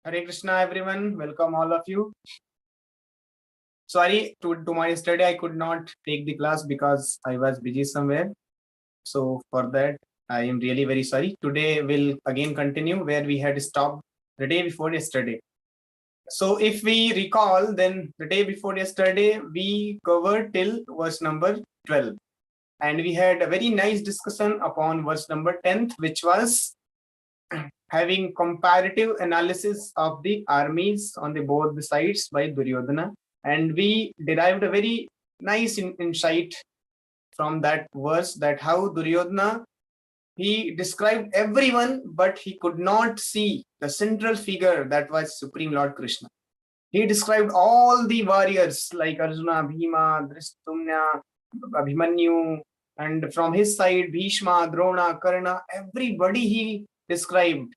Hare Krishna, everyone. Welcome all of you. Sorry, to my yesterday I could not take the class because I was busy somewhere. So for that, I am really very sorry. Today we'll again continue where we had stopped the day before yesterday. So if we recall, then the day before yesterday, we covered till verse number 12. And we had a very nice discussion upon verse number 10th, which was having comparative analysis of the armies on the both the sides by Duryodhana. And we derived a very nice insight from that verse, that how Duryodhana, he described everyone, but he could not see the central figure, that was Supreme Lord Krishna. He described all the warriors like Arjuna, Bhima, Drishtumna, Abhimanyu, and from his side, Bhishma, Drona, Karna, everybody he described.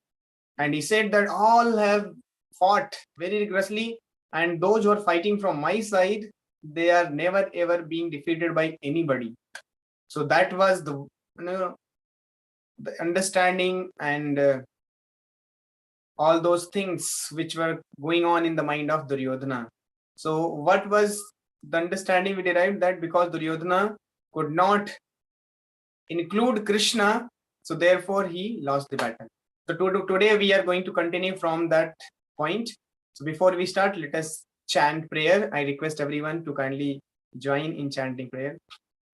And he said that all have fought very rigorously, and those who are fighting from my side, they are never ever being defeated by anybody. So that was the, the understanding and all those things which were going on in the mind of Duryodhana. So what was the understanding we derived? That because Duryodhana could not include Krishna, so therefore he lost the battle. So today we are going to continue from that point. So before we start, let us chant prayer. I request everyone to kindly join in chanting prayer.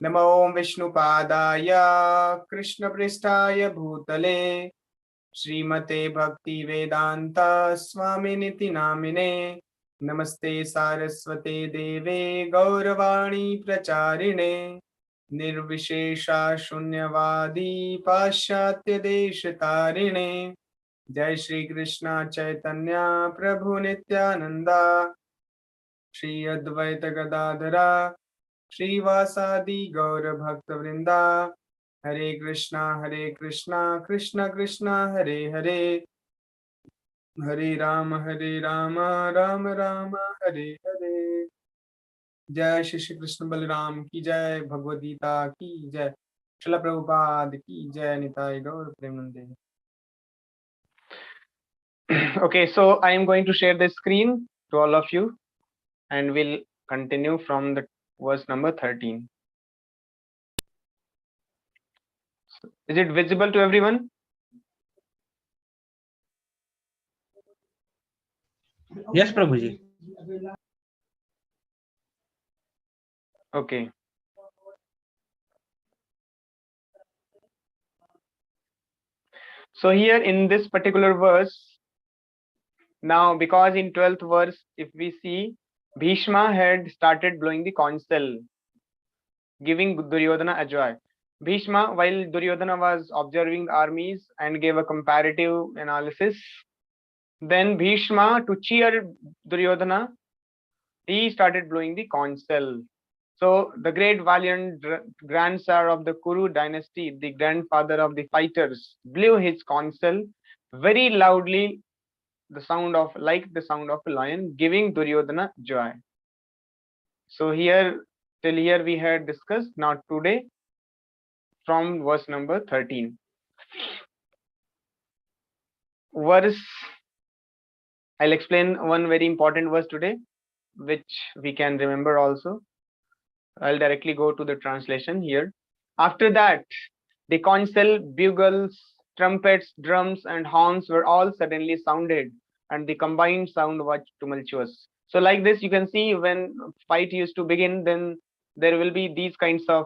Namo Vishnupadaya Krishna Pristaya Bhutale Srimate Bhakti Vedanta Swaminiti Namine Namaste Saraswate Deve Gauravani Pracharine Nirvishesha Shunyavadi Paschatya Deshatarine Jai Shri Krishna Chaitanya Prabhu Nityananda Shri Advaita Gadadhara Shri Vasadi Gaura Bhakta Vrinda Hare Krishna Krishna Krishna Hare Hare Hare Rama Rama Rama Hare Hare. जय श्री कृष्ण बलराम की जय, भगवद गीता की जय, श्रील प्रभुपाद की जय, निताई गौर प्रेमानंदे. Okay, so I am going to share the screen to all of you and we'll continue from the verse number 13. Is it visible to everyone? Yes, Prabhuji. Okay. So here in this particular verse, now because in 12th verse, if we see, Bhishma had started blowing the conch shell, giving Duryodhana a joy. Bhishma, while Duryodhana was observing the armies and gave a comparative analysis, then Bhishma, to cheer Duryodhana, he started blowing the conch shell. So the great valiant grandsire of the Kuru dynasty, the grandfather of the fighters, blew his conch shell very loudly, the sound of like the sound of a lion, giving Duryodhana joy. So here till here we had discussed. Now today from verse number 13. Verse, I'll explain one very important verse today, which we can remember also. I'll directly go to the translation here. After that, the conch shell, bugles, trumpets, drums, and horns were all suddenly sounded, and the combined sound was tumultuous. So like this, you can see when fight used to begin, then there will be these kinds of,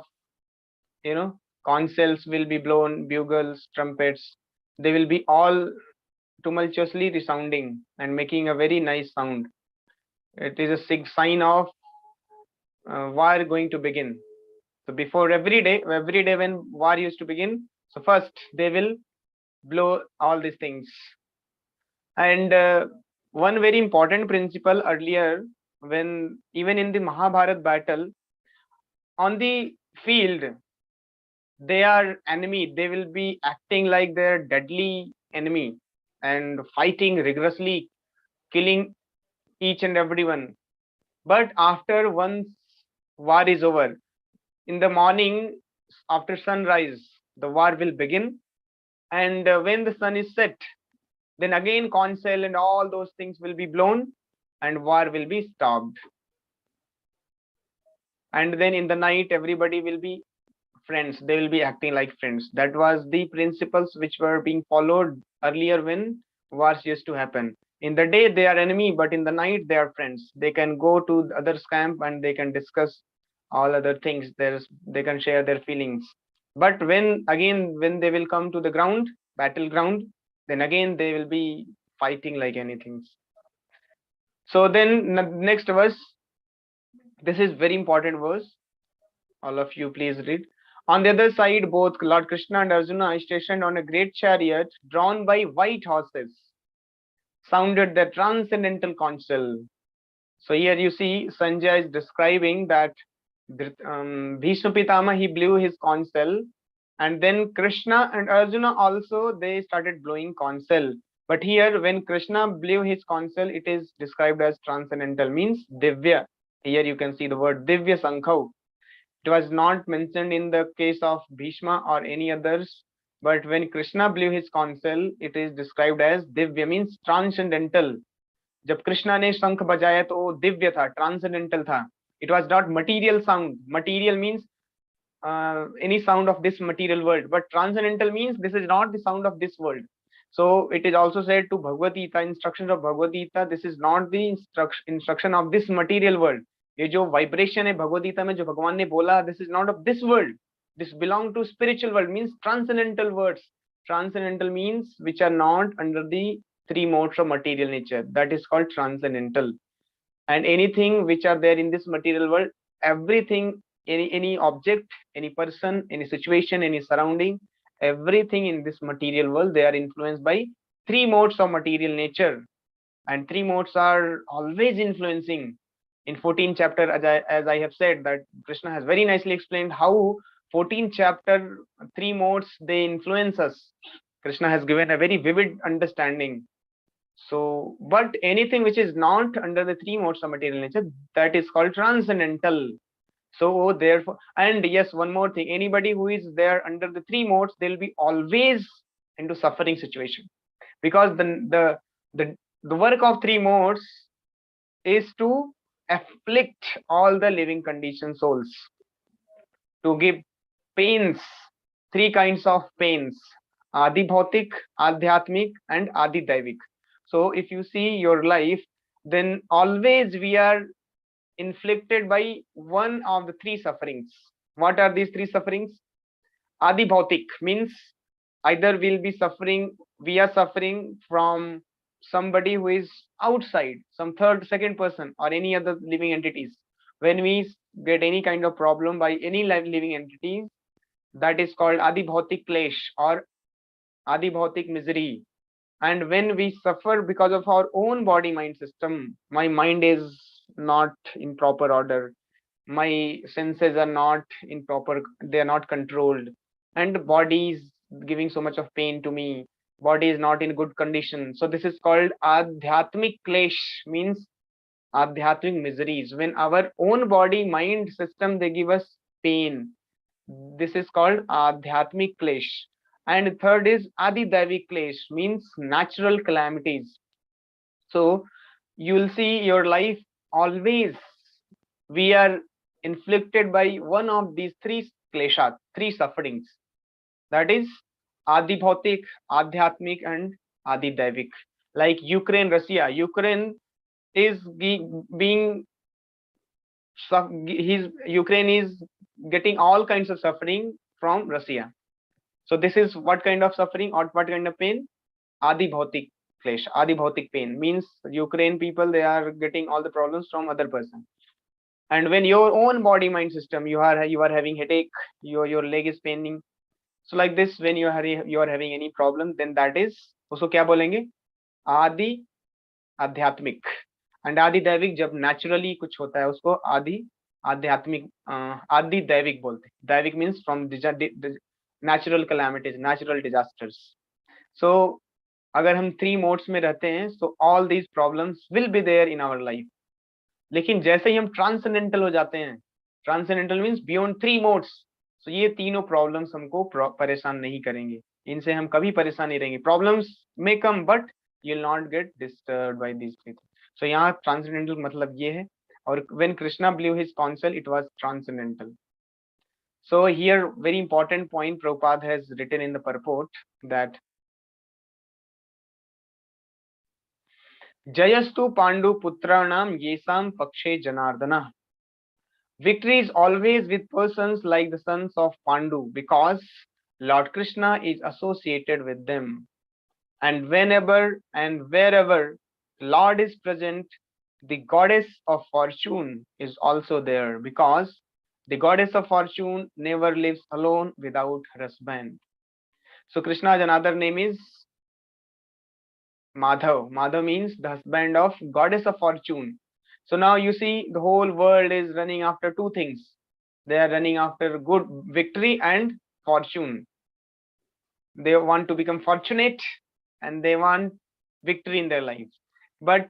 conch shells will be blown, bugles, trumpets. They will be all tumultuously resounding and making a very nice sound. It is a sign of war going to begin. So before every day when war used to begin, so first they will blow all these things. And one very important principle earlier, when even in the Mahabharat battle, on the field, they are enemy. They will be acting like their deadly enemy and fighting rigorously, killing each and everyone. But after once war is over, in the morning after sunrise, the war will begin. And when the sun is set, then again conch shell and all those things will be blown and war will be stopped. And then in the night, everybody will be friends. They will be acting like friends. That was the principles which were being followed earlier when wars used to happen. In the day they are enemy, but in the night they are friends. They can go to the other's camp and they can discuss all other things. They can share their feelings. But when they will come to the ground, battleground, then again they will be fighting like anything. So then next verse, this is very important verse. All of you please read. On the other side, both Lord Krishna and Arjuna are stationed on a great chariot drawn by white horses, sounded the transcendental conch shell. So here you see Sanjay is describing that Bhishma Pitama, he blew his conch shell, and then Krishna and Arjuna also, they started blowing conch shell. But here when Krishna blew his conch shell, it is described as transcendental, means Divya. Here you can see the word Divya Sankhau. It was not mentioned in the case of Bhishma or any others, but when Krishna blew his conch shell, it is described as Divya, means transcendental. जब कृष्णा ने शंख बजाया तो वो दिव्य था, transcendental था. It was not material sound. Material means any sound of this material world, but transcendental means this is not the sound of this world. So it is also said to Bhagavad Gita, instructions of Bhagavad Gita, this is not the instruction of this material world. ये जो vibration है भगवद गीता में जो भगवान ने बोला, this is not of this world, this belong to spiritual world, means transcendental words. Transcendental means which are not under the three modes of material nature. That is called transcendental. And anything which are there in this material world, everything, any object, any person, any situation, any surrounding, everything in this material world, they are influenced by three modes of material nature. And three modes are always influencing. In 14th chapter, as I have said, that Krishna has very nicely explained how 14th chapter, three modes, they influence us. Krishna has given a very vivid understanding. So, but anything which is not under the three modes of material nature, that is called transcendental. So therefore, and yes, one more thing, anybody who is there under the three modes, they'll be always into suffering situation, because the work of three modes is to afflict all the living conditioned souls, to give pains, three kinds of pains: Adi Bhautik, Adhyatmik, and Adi Daivik. So if you see your life, then always we are inflicted by one of the three sufferings. What are these three sufferings? Adi Bhautik means either we are suffering from somebody who is outside, some second person, or any other living entities. When we get any kind of problem by any living entities, that is called Adi Bhautik Klesh or Adi Bhautik misery. And when we suffer because of our own body mind system, my mind is not in proper order, my senses are not in proper, they are not controlled, and body is giving so much of pain to me, body is not in good condition. So this is called Adhyatmik Klesh, means Adhyatmik miseries. When our own body mind system, they give us pain, this is called Adhyatmik Klesh. And third is Adi Daivik Klesh, means natural calamities. So you will see your life always we are inflicted by one of these three kleshat, three sufferings. That is Adi Bhautik, Adhyatmik, and Adi Daivik. Like Ukraine, Russia. Ukraine is Ukraine is getting all kinds of suffering from Russia. So this is what kind of suffering or what kind of pain? Adi Bhautik Klesh, Adi Bhautik pain, means Ukraine people, they are getting all the problems from other person. And when your own body mind system, you are having headache, your leg is paining, so like this, when you are having any problem, then that is usko kya bolenge? Adi Adhyatmik. And Adi Daivik, jab naturally kuch hota hai, usko Adi आध्यात्मिक आदि दैविक बोलते. दैविक means from natural calamities, natural disasters. So अगर हम 3 modes में रहते हैं, so all these problems will be there in our life. लेकिन जैसे ही हम ट्रांसेंडेंटल हो जाते हैं, ट्रांसेंडेंटल मीन्स बियॉन्ड 3 मोड्स, तो ये तीनों प्रॉब्लम्स हमको परेशान नहीं करेंगे, इनसे हम कभी परेशान नहीं रहेंगे. Problems may come but you will not get disturbed by these things. So यहाँ ट्रांसेंडेंटल मतलब ये है. और when Krishna blew his conch shell, it was transcendental. So here very important point Prabhupada has written in the purport that Jayastu Pandu Putranam Yesam Pakshe Janardana. Victory is always with persons like the sons of Pandu because Lord Krishna is associated with them. And whenever and wherever Lord is present, the goddess of fortune is also there because the goddess of fortune never lives alone without her husband. So Krishna's another name is Madhav. Madhav means the husband of goddess of fortune. So now you see the whole world is running after two things. They are running after good victory and fortune. They want to become fortunate and they want victory in their lives. But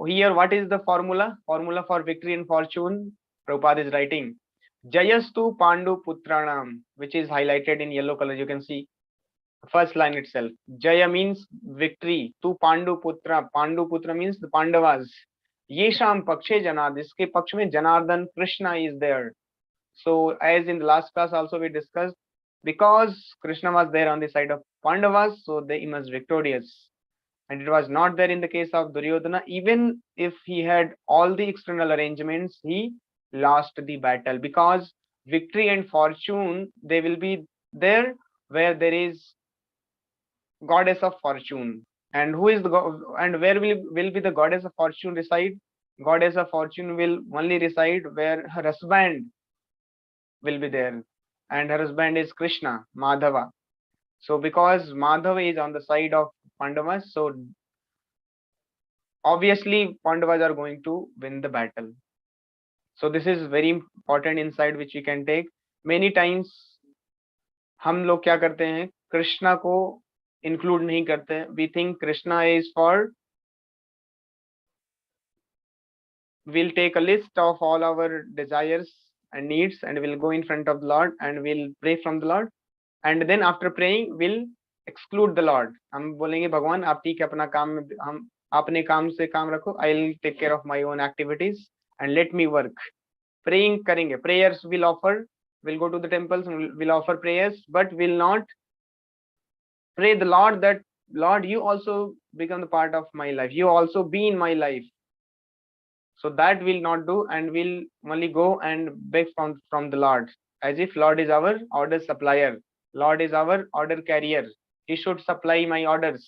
here, what is the formula? Formula for victory and fortune? Prabhupada is writing Jayastu Pandu Putranam, which is highlighted in yellow color. You can see first line itself. Jaya means victory. Tu Pandu Putra. Pandu Putra means the Pandavas. Yesham Pakshe Janard. Iske paksh mein Janardhan Krishna is there. So as in the last class also we discussed, because Krishna was there on the side of Pandavas, so they emerged victorious. And it was not there in the case of Duryodhana. Even if he had all the external arrangements, he lost the battle, because victory and fortune, they will be there where there is goddess of fortune. And who is the and where will be the goddess of fortune reside? Goddess of fortune will only reside where her husband will be there, and her husband is Krishna, Madhava. So because Madhava is on the side of Pandavas, so obviously Pandavas are going to win the battle. So this is very important insight which we can take. Many times हम लोग क्या करते हैं, कृष्णा को include नहीं करते हैं. We think Krishna is for, we'll take a list of all our desires and needs and we'll go in front of the Lord and we'll pray from the Lord, and then after praying we'll exclude the Lord. हम बोलेंगे भगवान आप ठीक है अपना काम में, हम अपने काम से काम रखो, I'll take care of my own activities and let me work. Praying करेंगे, prayers will offer, we'll go to the temples and we'll offer prayers, but will not pray the Lord that Lord you also become the part of my life, you also be in my life. So that will not do, and we'll only go and beg from the Lord, as if Lord is our order supplier, Lord is our order carrier, he should supply my orders.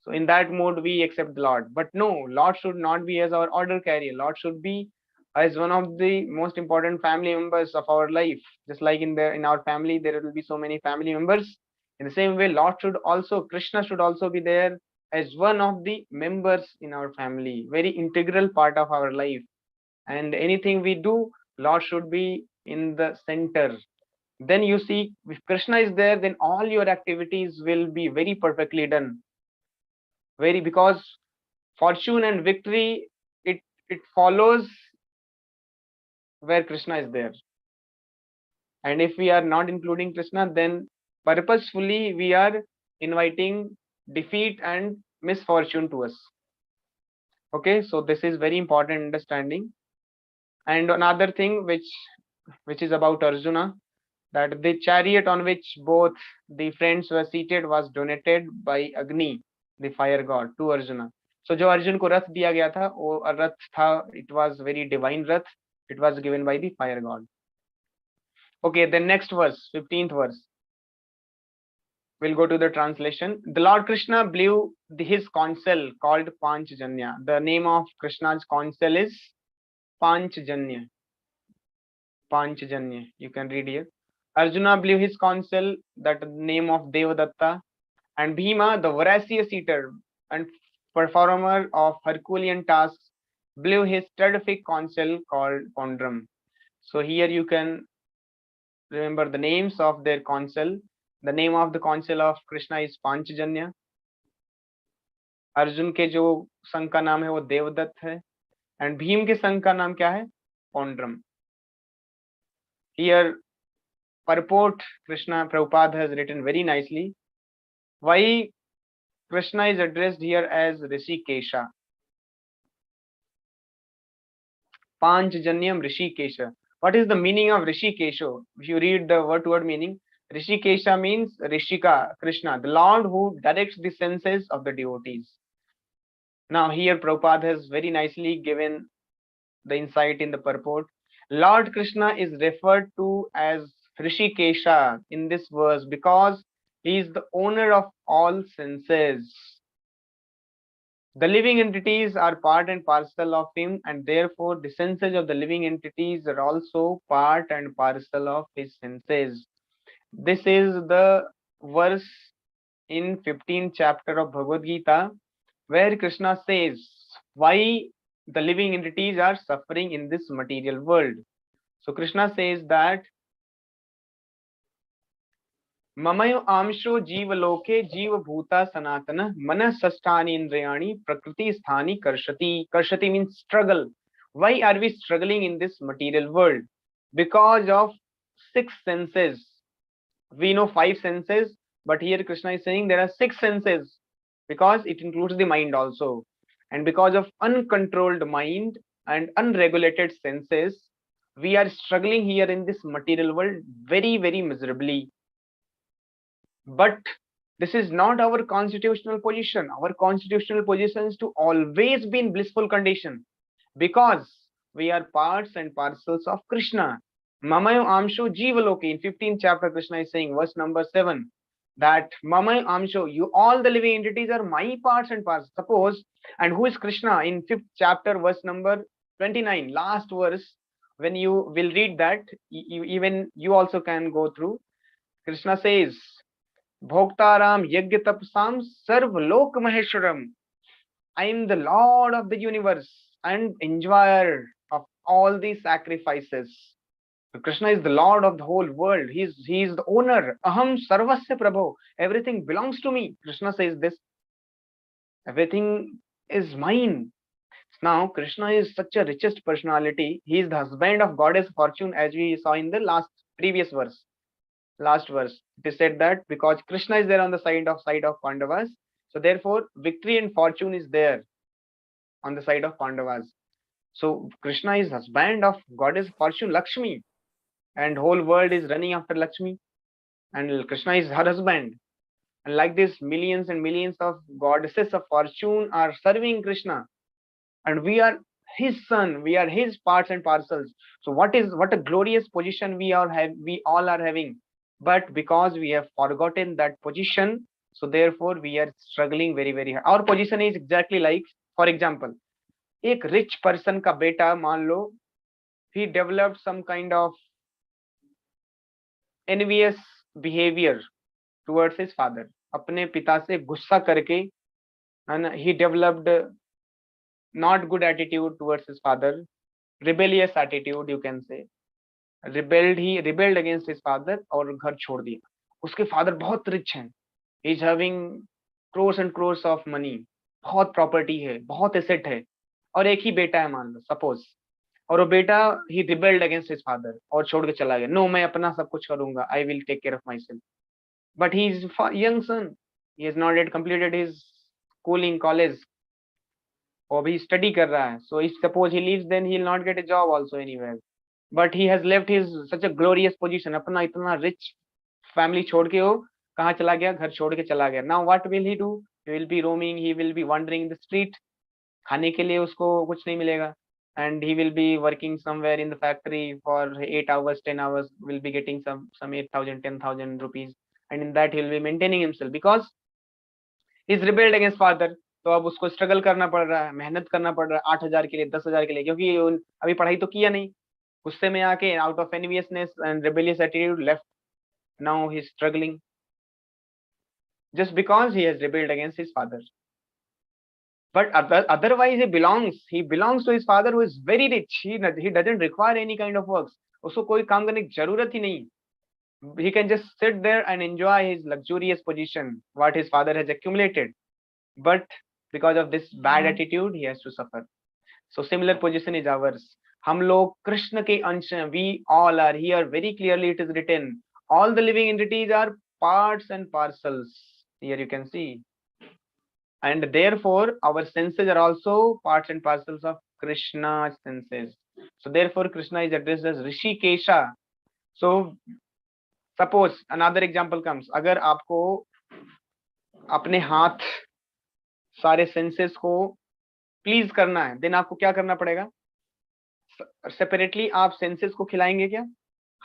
So in that mode we accept the Lord. But no, Lord should not be as our order carrier. Lord should be as one of the most important family members of our life. Just like in our family there will be so many family members, in the same way Lord should also, Krishna should also be there as one of the members in our family, very integral part of our life. And anything we do, Lord should be in the center. Then you see, if Krishna is there, then all your activities will be very perfectly done. Because fortune and victory, it follows where Krishna is there. And if we are not including Krishna, then purposefully we are inviting defeat and misfortune to us. Okay, so this is very important understanding. And another thing which is about Arjuna, that the chariot on which both the friends were seated was donated by Agni, the fire god, to Arjuna. So जो अर्जुन को रथ दिया गया था, वो रथ था, it was very divine Rath, it was given by the fire god. Okay, then next verse, 15th verse. We'll go to the translation. The Lord Krishna blew his conch shell called Panchjanya. The name of Krishna's conch shell is Panchjanya. Panchjanya. You can read here. Arjuna blew his conch shell, that the name of Devadatta. And Bhima, the voracious eater and performer of Herculean tasks, blew his terrific conch called Pondram. So here you can remember the names of their consul. The name of the consul of Krishna is Panchajanya. Arjun के जो संघ का नाम है वो देवदत्त है, and Bhim के संघ का नाम क्या है? पौंड्रम. Here purport Krishna Prabhupada has written very nicely. Why Krishna is addressed here as Rishikesha. Panchajanyam Rishikesha. What is the meaning of Rishikesha? If you read the word meaning, Rishikesha means Rishika, Krishna, the Lord who directs the senses of the devotees. Now here Prabhupada has very nicely given the insight in the purport. Lord Krishna is referred to as Rishikesha in this verse because he is the owner of all senses. The living entities are part and parcel of him, and therefore the senses of the living entities are also part and parcel of his senses. This is the verse in 15th chapter of Bhagavad Gita, where Krishna says why the living entities are suffering in this material world. So Krishna says that Mamayo amsho jiva loke jiva bhuta sanatana mana sasthani indriyani prakriti sthani karshati. Karshati means struggle. Why are we struggling in this material world? Because of 6 senses. We know 5 senses, but here Krishna is saying there are 6 senses because it includes the mind also. And because of uncontrolled mind and unregulated senses, we are struggling here in this material world very, very miserably. But this is not our constitutional position. Our constitutional position is to always be in blissful condition because we are parts and parcels of Krishna. Mamayo amsho jivaloki. In 15th chapter, Krishna is saying, verse number 7, that Mamayo amsho, you all the living entities are my parts and parcels. Suppose, and who is Krishna? In 5th chapter, verse number 29, last verse, when you will read that, even you also can go through. Krishna says, Bhoktaram Yajna Tapasam Sarvalok Maheshwaram. I am the Lord of the universe and enjoyer of all these sacrifices. So Krishna is the Lord of the whole world. He is the owner. Aham Sarvasya Prabho. Everything belongs to me. Krishna says this. Everything is mine. Now Krishna is such a richest personality. He is the husband of goddess Fortune, as we saw in the previous verse. Last verse, it is said that because Krishna is there on the side of Pandavas, so therefore victory and fortune is there on the side of Pandavas. So Krishna is husband of goddess Fortune Lakshmi, and whole world is running after Lakshmi, and Krishna is her husband. And like this, millions and millions of goddesses of fortune are serving Krishna, and we are his son. We are his parts and parcels. So what a glorious position we all are having. But because we have forgotten that position, so therefore we are struggling very, very hard. Our position is exactly like, for example, एक rich person का बेटा मान लो, he developed some kind of envious behavior towards his father. अपने पिता से गुस्सा करके, and he developed not good attitude towards his father, rebellious attitude you can say. He rebelled against his father और घर छोड़ दिया. उसके father बहुत rich हैं. He is having crores and crores of money. बहुत property है, बहुत asset है, और एक ही बेटा है मान लो suppose, और वो बेटा he rebelled against his father और छोड़ के चला गया. No, मैं अपना सब कुछ करूंगा. I will take care of myself. But he is young son. He has not yet completed his schooling, college. और अभी study कर रहा है. So if suppose he leaves, then he will not get a job also anywhere. But he has left his such a glorious position. अपना इतना rich family छोड़ के वो कहाँ चला गया? घर छोड़ के चला गया. Now what will he do? He will be roaming. He will be wandering in the street. खाने के लिए उसको कुछ नहीं मिलेगा. And he will be working somewhere in the factory for 8 hours, 10 hours. Will be getting some 8,000, 10,000 rupees. And in that he will be maintaining himself because he is rebelled against father. तो अब उसको struggle करना पड़ रहा है, मेहनत करना पड़ रहा है 8,000 के लिए, 10,000 के लिए, क्योंकि अभी पढ़ाई तो किया नहीं. गुस्से में आके out of enviousness and rebellious attitude left. Now he is struggling just because he has rebelled against his father. but otherwise he belongs to his father who is very rich. He doesn't require any kind of works. उसको कोई काम करने की जरूरत ही नहीं. He can just sit there and enjoy his luxurious position, what his father has accumulated. But because of this bad attitude, he has to suffer. So similar position is ours. हम लोग कृष्ण के अंश हैं. We all are here. Very clearly it is written. All the living entities are parts and parcels. Here you can see. And therefore, our senses are also parts and parcels of Krishna's senses. So therefore, Krishna is addressed as Rishikesha. So suppose another example comes. अगर आपको अपने हाथ सारे senses को please करना है, then आपको क्या करना पड़ेगा? Separately आप senses को खिलाएंगे क्या?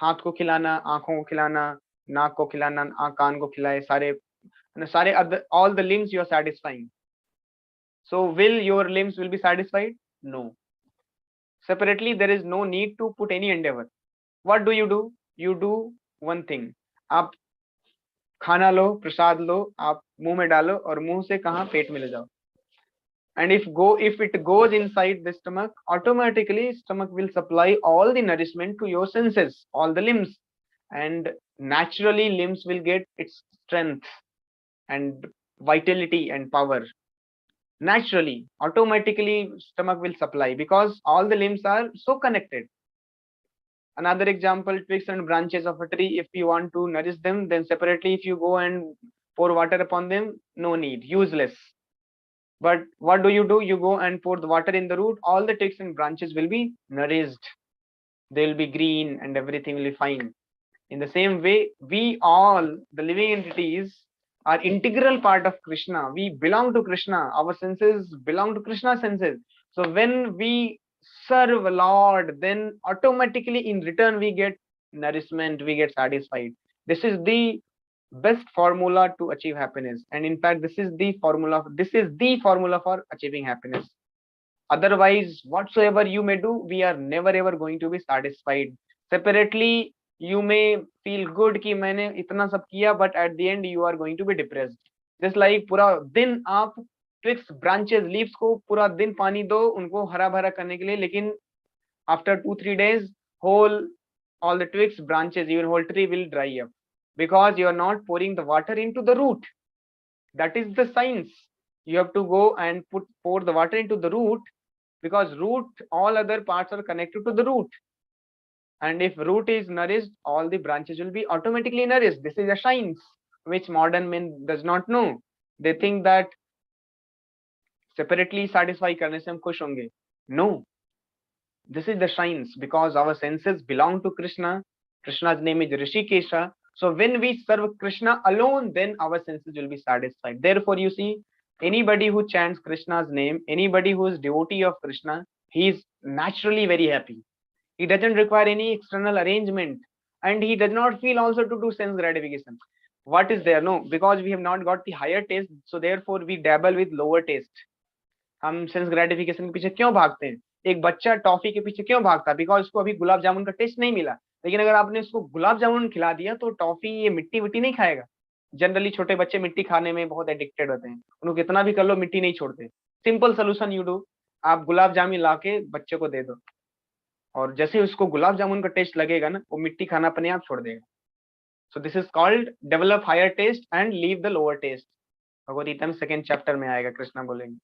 हाथ को खिलाना, आंखों को खिलाना, नाक को खिलाना, कान को खिलाए, सारे all the limbs you are satisfying. So will your limbs will be satisfied? No. Separately, there is no need to put any endeavor. What do? You do one thing. आप खाना लो, प्रसाद लो, आप मुंह में डालो और मुंह से कहाँ पेट में ले जाओ. And if it goes inside the stomach, automatically stomach will supply all the nourishment to your senses, all the limbs, and naturally limbs will get its strength and vitality and power. Naturally, automatically stomach will supply because all the limbs are so connected. Another example, twigs and branches of a tree, if you want to nourish them, then separately if you go and pour water upon them, no need, useless. But what do? You go and pour the water in the root, all the twigs and branches will be nourished. They will be green and everything will be fine. In the same way, we all, the living entities, are integral part of Krishna. We belong to Krishna. Our senses belong to Krishna's senses. So when we serve Lord, then automatically in return we get nourishment, we get satisfied. This is the best formula to achieve happiness. And in fact, this is the formula for achieving happiness. Otherwise, whatsoever you may do, we are never ever going to be satisfied. Separately, you may feel good कि मैंने इतना सब किया, but at the end you are going to be depressed. Just like पूरा दिन आप twigs, branches, leaves को पूरा दिन पानी दो उनको हरा भरा करने के लिए, लेकिन after 2-3 days all the twigs, branches, even whole tree will dry up because you are not pouring the water into the root. That is the science. You have to go and pour the water into the root, because root, all other parts are connected to the root. And if root is nourished, all the branches will be automatically nourished. This is a science which modern men does not know. They think that separately satisfy करने से हम खुश होंगे. No. This is the science, because our senses belong to Krishna. Krishna's name is Rishikesha. So when we serve Krishna alone, then our senses will be satisfied. Therefore, you see, anybody who chants Krishna's name, anybody who is devotee of Krishna, he is naturally very happy. He doesn't require any external arrangement, and he does not feel also to do sense gratification. What is there? No, because we have not got the higher taste, so therefore we dabble with lower taste. हम sense gratification के पीछे क्यों भागते हैं? एक बच्चा toffee के पीछे क्यों भागता है? बिकॉज उसको अभी गुलाब जामुन का टेस्ट नहीं मिला. लेकिन अगर आपने उसको गुलाब जामुन खिला दिया तो टॉफी ये मिट्टी विट्टी नहीं खाएगा. जनरली छोटे बच्चे मिट्टी खाने में बहुत एडिक्टेड होते हैं. उनको कितना भी कर लो मिट्टी नहीं छोड़ते. सिंपल सोल्यूशन यू डू, आप गुलाब जामुन ला के बच्चे को दे दो, और जैसे उसको गुलाब जामुन का टेस्ट लगेगा ना, वो मिट्टी खाना अपने आप छोड़ देगा. So this is called develop higher taste and leave the lower taste. Bhagavad Gita में 2nd चैप्टर में आएगा, कृष्णा बोलेंगे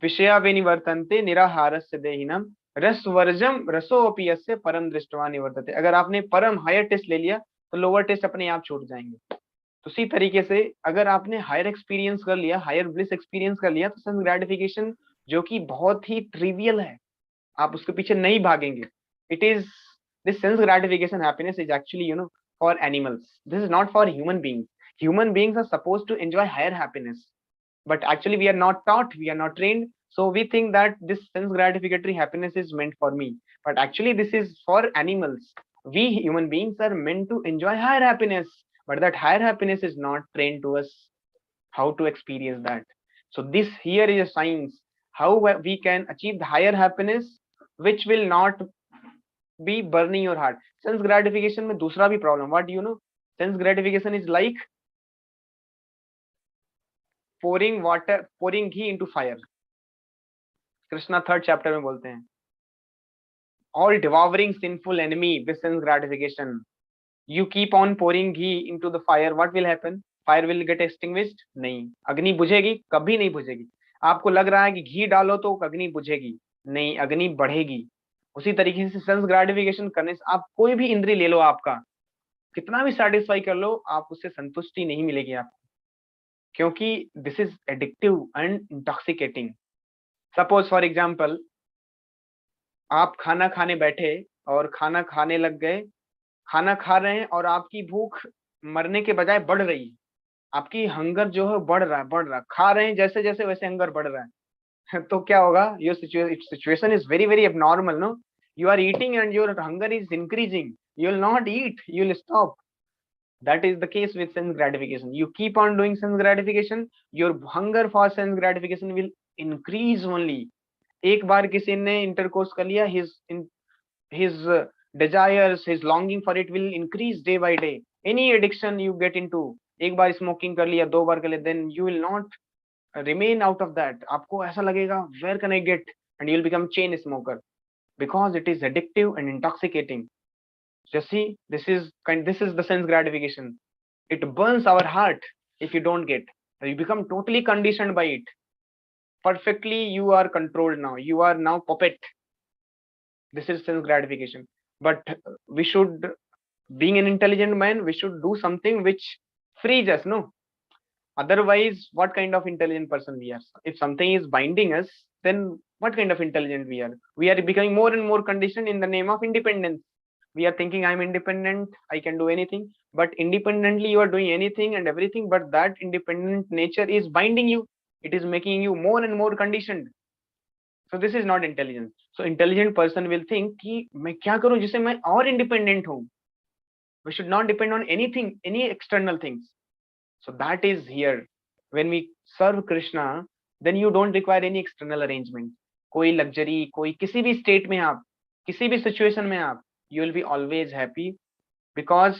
विषया विनिवर्तन्ते निराहारस्य देहिनम रसवर्जम रसोपि यस्य परम दृष्टवा निवर्तते. अगर आपने परम हायर टेस्ट ले लिया तो लोअर टेस्ट अपने आप छूट जाएंगे. तो उसी तरीके से अगर आपने हायर एक्सपीरियंस कर लिया, हायर ब्लिस एक्सपीरियंस कर लिया, तो सेंस ग्रेटिफिकेशन जो कि बहुत ही ट्रिवियल है, आप उसके पीछे नहीं भागेंगे. It is this sense gratification happiness is actually for animals. This is not for human beings. Human beings are supposed to enjoy higher happiness, but actually we are not taught, we are not trained, so we think that this sense gratificatory happiness is meant for me, but actually this is for animals. We human beings are meant to enjoy higher happiness, but that higher happiness is not trained to us how to experience that. So this here is a science how we can achieve the higher happiness which will not be burning your heart. Sense gratification में दूसरा भी problem. What do you know? Sense gratification is like pouring water, pouring ghee into fire. Krishna 3rd chapter में बोलते हैं, all devouring sinful enemy, this sense gratification. You keep on pouring ghee into the fire, what will happen? Fire will get extinguished? नहीं. अग्नि बुझेगी? कभी नहीं बुझेगी. आपको लग रहा है कि घी डालो तो अग्नि बुझेगी, नहीं, अग्नि बढ़ेगी. उसी तरीके से सेंस ग्रेटिफिकेशन करने से आप कोई भी इंद्रिय ले लो, आपका कितना भी सेटिस्फाई कर लो, आप उससे संतुष्टि नहीं मिलेगी आपको, क्योंकि this is addictive and intoxicating. Suppose for example, आप खाना खाने बैठे और खाना खाने लग गए, खाना खा रहे हैं और आपकी भूख मरने के बजाय बढ़ रही है, आपकी हंगर जो है बढ़ रहा है, खा रहे हैं जैसे जैसे वैसे हंगर बढ़ रहा है. तो क्या होगा? Your situation is very very abnormal, no? You are eating and your hunger is increasing. You will not eat, you will stop. That is the case with sense gratification. You keep on doing sense gratification, your hunger for sense gratification will increase only. एक बार किसी ने intercourse कर लिया, his desires, his longing for it will increase day by day. Any addiction you get into, एक बार smoking कर लिया, 2 बार कर लिया, then you will not remain out of that. आपको ऐसा लगेगा, where can I get? And you will become chain smoker, because it is addictive and intoxicating. Just see, this is the sense gratification. It burns our heart if you don't get. You become totally conditioned by it. Perfectly, you are controlled now. You are now puppet. This is sense gratification. But we should, being an intelligent man, we should do something which frees us, no? Otherwise, what kind of intelligent person we are? If something is binding us, then what kind of intelligent we are? We are becoming more and more conditioned in the name of independence. We are thinking, I'm independent, I can do anything. But independently, you are doing anything and everything, but that independent nature is binding you. It is making you more and more conditioned. So this is not intelligence. So intelligent person will think कि मैं क्या करूं जिससे मैं और independent हूं. We should not depend on anything, any external things. So that is here. When we serve Krishna, then you don't require any external arrangement. कोई luxury, कोई किसी भी state में आप, किसी भी situation में आप, you will be always happy, because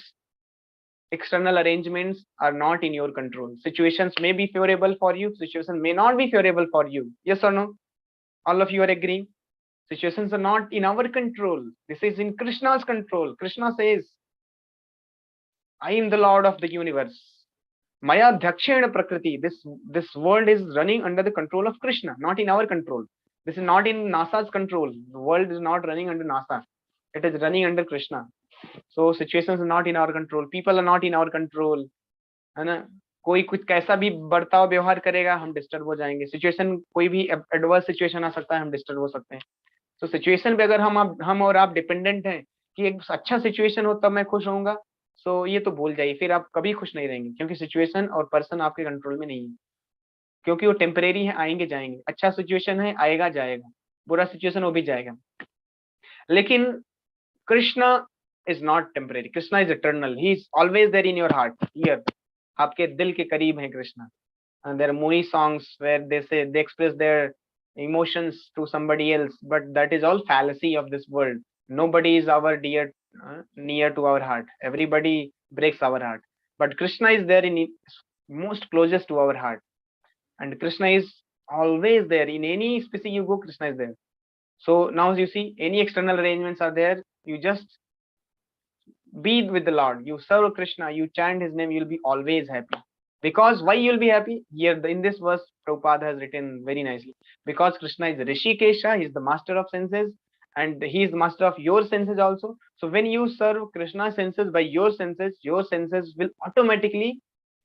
external arrangements are not in your control. Situations may be favorable for you, situations may not be favorable for you. Yes or no? All of you are agreeing? Situations are not in our control. This is in Krishna's control. Krishna says, I am the Lord of the universe. Maya Dhakshena Prakriti. This world is running under the control of Krishna, not in our control. This is not in NASA's control. The world is not running under NASA. It is running under Krishna. So situations are not in our control. People are not in our control. है ना? कोई कुछ कैसा भी बर्ताव व्यवहार करेगा, हम डिस्टर्ब हो जाएंगे. सिचुएशन, कोई भी एडवर्स सिचुएशन आ सकता है, हम डिस्टर्ब हो सकते हैं. तो सिचुएशन पे अगर हम और आप डिपेंडेंट हैं कि एक अच्छा सिचुएशन हो तब मैं खुश होऊंगा, सो ये तो भूल जाइए, फिर आप कभी खुश नहीं रहेंगे, क्योंकि सिचुएशन और पर्सन आपके कंट्रोल में नहीं है, क्योंकि वो टेम्परेरी है, आएंगे जाएंगे. अच्छा सिचुएशन है, आएगा जाएगा, बुरा सिचुएशन वो भी जाएगा. लेकिन Krishna is not temporary. Krishna is eternal. He is always there in your heart. Here, आपके दिल के करीब है Krishna. And there are many songs where they say, they express their emotions to somebody else, but that is all fallacy of this world. Nobody is our dear, near to our heart. Everybody breaks our heart, but Krishna is there in most closest to our heart, and Krishna is always there. In any species you go, Krishna is there. So now you see, any external arrangements are there, you just be with the Lord, you serve Krishna, you chant his name, you'll be always happy. Because why you'll be happy? Here in this verse, Prabhupada has written very nicely. Because Krishna is Rishikesha, he is the master of senses, and he is the master of your senses also. So when you serve Krishna's senses by your senses will automatically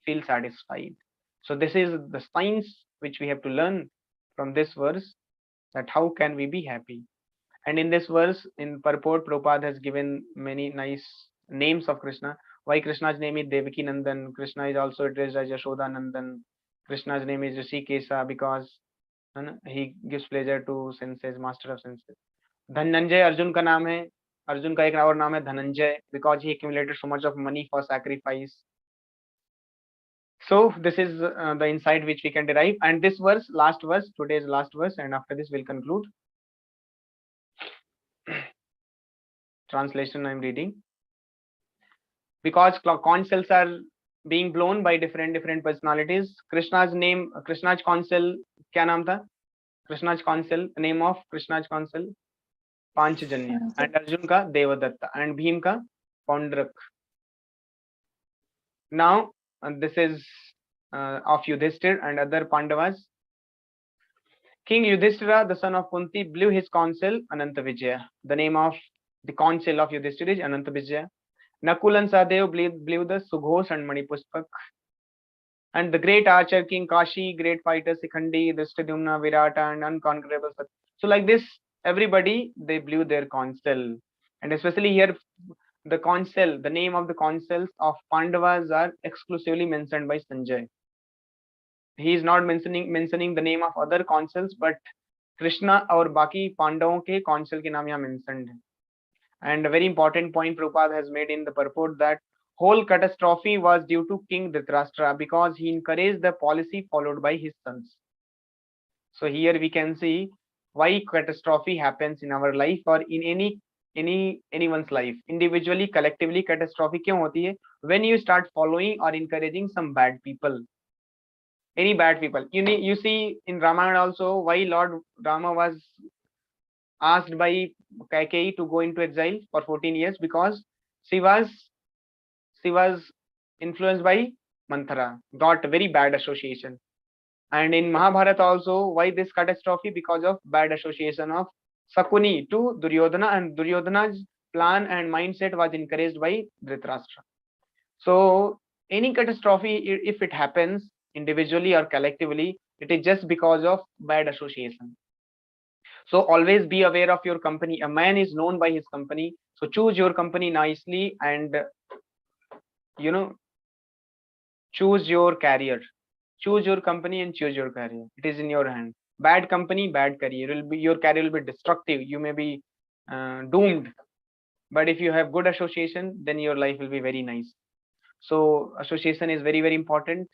feel satisfied. So this is the science which we have to learn from this verse, that how can we be happy. And in this verse, in purport, Prabhupada has given many nice names of Krishna. Why Krishna's name is Devaki Nandan. Krishna is also addressed as Yashoda Nandan. Krishna's name is Rishikesha because he gives pleasure to senses, master of senses. Dhananjay Arjun का नाम है. अर्जुन का एक और नाम है Dhananjay, because he accumulated so much of money for sacrifice. So this is the insight which we can derive. And this verse, last verse, today's last verse, and after this we'll conclude. Translation I'm reading. Because conch shells are being blown by different personalities. Krishna's name, Krishna's council, क्या नाम था? Krishna's council, name of Krishna's council, Panchajanya, and Arjun ka Devadatta, and Bhim ka Pondrak. Now, this is of Yudhishthir and other Pandavas. King Yudhishthira, the son of Kunti, blew his council Ananta Vijaya. The name of the council of Yudhishthira is Ananta Vijaya. Nakul and Sahadev blew the Sughosh and Manipushpak. And the great archer King Kashi, great fighter Sikhandi, Dhristadyumna, Virata, and unconquerable. So like this, everybody, they blew their council. And especially here, the council, the name of the councils of Pandavas are exclusively mentioned by Sanjay. He is not mentioning the name of other councils, but Krishna और बाकी पांडवों के council के नाम यहाँ mentioned है. And a very important point Prabhupada has made in the purport that whole catastrophe was due to King Dhritarashtra because he encouraged the policy followed by his sons. So here we can see why catastrophe happens in our life or in anyone's life. Individually, collectively, catastrophe क्यों होती है? When you start following or encouraging some bad people. Any bad people. You see in Ramayana also why Lord Rama was asked by Kaikeyi to go into exile for 14 years because she was influenced by Manthara, got very bad association. And in Mahabharata also, why this catastrophe? Because of bad association of Sakuni to Duryodhana, and Duryodhana's plan and mindset was encouraged by Dhritarashtra. So any catastrophe, if it happens individually or collectively, it is just because of bad association. So always be aware of your company. A man is known by his company. So choose your company nicely and choose your career. Choose your company and choose your career. It is in your hand. Bad company, bad career. Your career will be destructive. You may be doomed. But if you have good association, then your life will be very nice. So association is very, very important.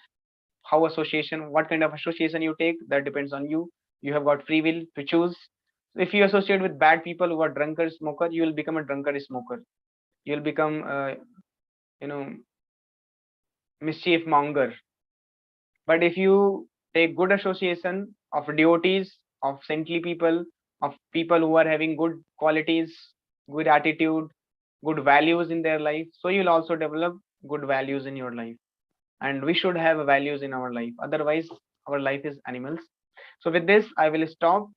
How association, what kind of association you take, that depends on you. You have got free will to choose. If you associate with bad people who are drunkard, smoker, you will become a drunkard smoker. You will become, mischief monger. But if you take good association of devotees, of saintly people, of people who are having good qualities, good attitude, good values in their life, so you'll also develop good values in your life. And we should have values in our life. Otherwise, our life is animals. So with this, I will stop.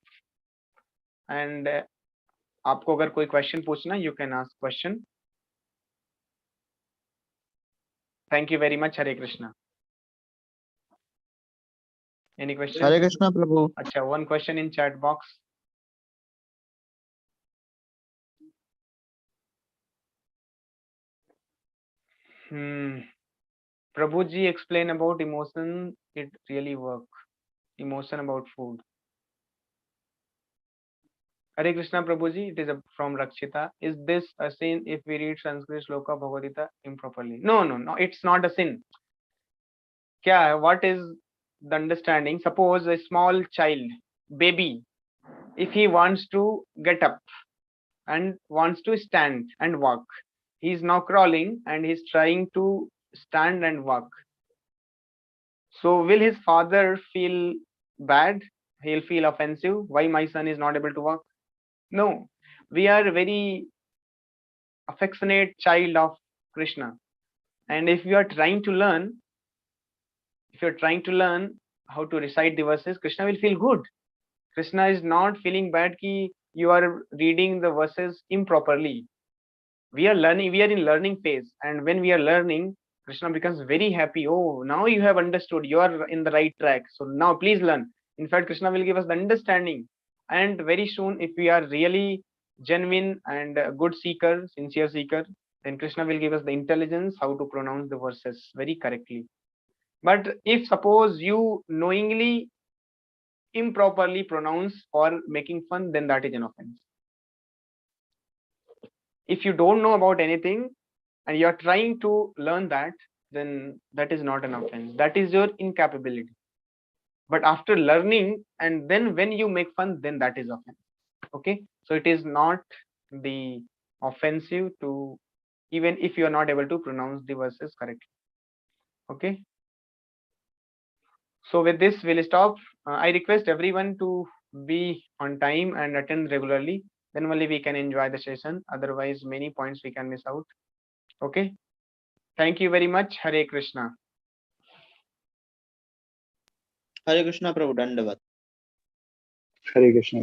And आपको अगर कोई question पूछना, you can ask question. Thank you very much. Hare Krishna. Any question? Hare Krishna, Prabhu. Acha, one question in chat box. Prabhuji explain about emotion. It really work. Emotion about food. Hare Krishna, Prabhuji. It is from Rakshita. Is this a sin if we read Sanskrit Shloka Bhagavad Gita improperly? No. It's not a sin. What is the understanding? Suppose a small child, baby, if he wants to get up and wants to stand and walk, he is now crawling and he's trying to stand and walk. So will his father feel bad? He'll feel offensive. Why my son is not able to walk? No, we are a very affectionate child of Krishna. And if you are trying to learn, how to recite the verses, Krishna will feel good. Krishna is not feeling bad ki you are reading the verses improperly. We are learning, we are in learning phase. And when we are learning, Krishna becomes very happy. Oh, now you have understood, you are in the right track. So now please learn. In fact, Krishna will give us the understanding. And very soon, if we are really genuine and a good seeker, sincere seeker, then Krishna will give us the intelligence how to pronounce the verses very correctly. But if suppose you knowingly improperly pronounce or making fun, then that is an offense. If you don't know about anything and you are trying to learn that, then that is not an offense. That is your incapability. But after learning and then when you make fun, then that is offense. Okay, so it is not the offensive to, even if you are not able to pronounce the verses correctly. Okay. So with this, we'll stop. I request everyone to be on time and attend regularly. Then only we can enjoy the session. Otherwise, many points we can miss out. Okay. Thank you very much. Hare Krishna. Hare Krishna Prabhu, Dandavat. Hare Krishna.